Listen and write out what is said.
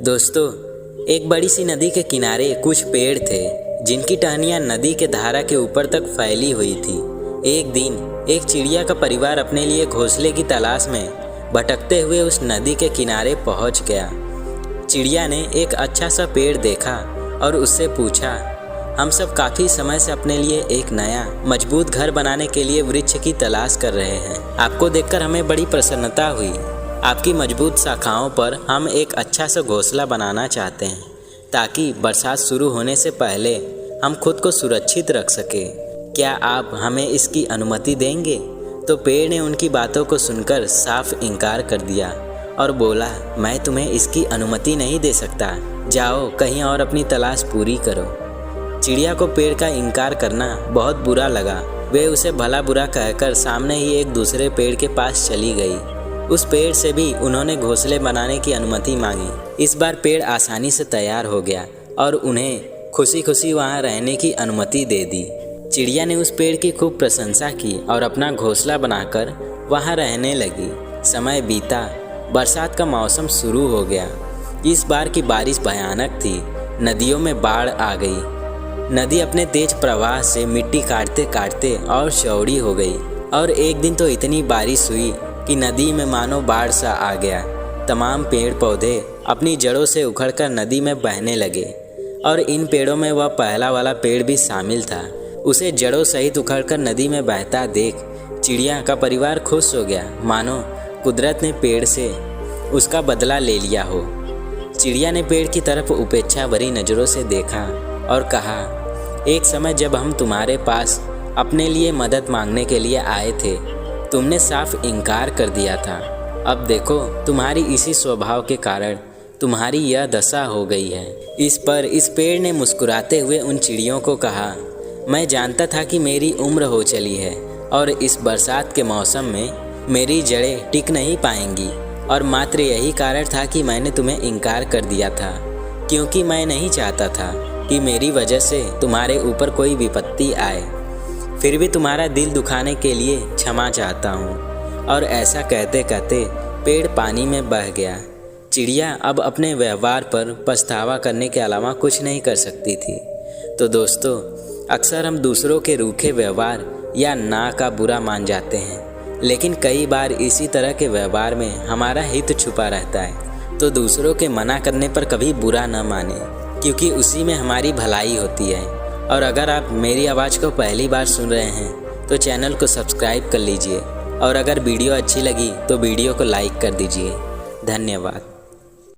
दोस्तों, एक बड़ी सी नदी के किनारे कुछ पेड़ थे जिनकी टहनियाँ नदी के धारा के ऊपर तक फैली हुई थी। एक दिन एक चिड़िया का परिवार अपने लिए घोंसले की तलाश में भटकते हुए उस नदी के किनारे पहुंच गया। चिड़िया ने एक अच्छा सा पेड़ देखा और उससे पूछा, हम सब काफ़ी समय से अपने लिए एक नया मजबूत घर बनाने के लिए वृक्ष की तलाश कर रहे हैं। आपको देखकर हमें बड़ी प्रसन्नता हुई। आपकी मजबूत शाखाओं पर हम एक अच्छा सा घोंसला बनाना चाहते हैं ताकि बरसात शुरू होने से पहले हम खुद को सुरक्षित रख सकें। क्या आप हमें इसकी अनुमति देंगे? तो पेड़ ने उनकी बातों को सुनकर साफ इनकार कर दिया और बोला, मैं तुम्हें इसकी अनुमति नहीं दे सकता। जाओ कहीं और अपनी तलाश पूरी करो। चिड़िया को पेड़ का इनकार करना बहुत बुरा लगा। वे उसे भला बुरा कहकर सामने ही एक दूसरे पेड़ के पास चली गई। उस पेड़ से भी उन्होंने घोंसले बनाने की अनुमति मांगी। इस बार पेड़ आसानी से तैयार हो गया और उन्हें खुशी खुशी वहाँ रहने की अनुमति दे दी। चिड़िया ने उस पेड़ की खूब प्रशंसा की और अपना घोंसला बनाकर वहाँ रहने लगी। समय बीता, बरसात का मौसम शुरू हो गया। इस बार की बारिश भयानक थी। नदियों में बाढ़ आ गई। नदी अपने तेज प्रवाह से मिट्टी काटते काटते और चौड़ी हो गई और एक दिन तो इतनी बारिश हुई कि नदी में मानो बाढ़ सा आ गया। तमाम पेड़ पौधे अपनी जड़ों से उखड़कर नदी में बहने लगे और इन पेड़ों में वह पहला वाला पेड़ भी शामिल था। उसे जड़ों सहित उखड़कर नदी में बहता देख चिड़िया का परिवार खुश हो गया, मानो कुदरत ने पेड़ से उसका बदला ले लिया हो। चिड़िया ने पेड़ की तरफ उपेक्षा भरी नज़रों से देखा और कहा, एक समय जब हम तुम्हारे पास अपने लिए मदद मांगने के लिए आए थे, तुमने साफ इनकार कर दिया था। अब देखो, तुम्हारी इसी स्वभाव के कारण तुम्हारी यह दशा हो गई है। इस पर इस पेड़ ने मुस्कुराते हुए उन चिड़ियों को कहा, मैं जानता था कि मेरी उम्र हो चली है और इस बरसात के मौसम में मेरी जड़ें टिक नहीं पाएंगी और मात्र यही कारण था कि मैंने तुम्हें इनकार कर दिया था, क्योंकि मैं नहीं चाहता था कि मेरी वजह से तुम्हारे ऊपर कोई विपत्ति आए। फिर भी तुम्हारा दिल दुखाने के लिए क्षमा चाहता हूँ। और ऐसा कहते कहते पेड़ पानी में बह गया। चिड़िया अब अपने व्यवहार पर पछतावा करने के अलावा कुछ नहीं कर सकती थी। तो दोस्तों, अक्सर हम दूसरों के रूखे व्यवहार या ना का बुरा मान जाते हैं, लेकिन कई बार इसी तरह के व्यवहार में हमारा हित छुपा रहता है। तो दूसरों के मना करने पर कभी बुरा न माने, क्योंकि उसी में हमारी भलाई होती है। और अगर आप मेरी आवाज़ को पहली बार सुन रहे हैं तो चैनल को सब्सक्राइब कर लीजिए और अगर वीडियो अच्छी लगी तो वीडियो को लाइक कर दीजिए। धन्यवाद।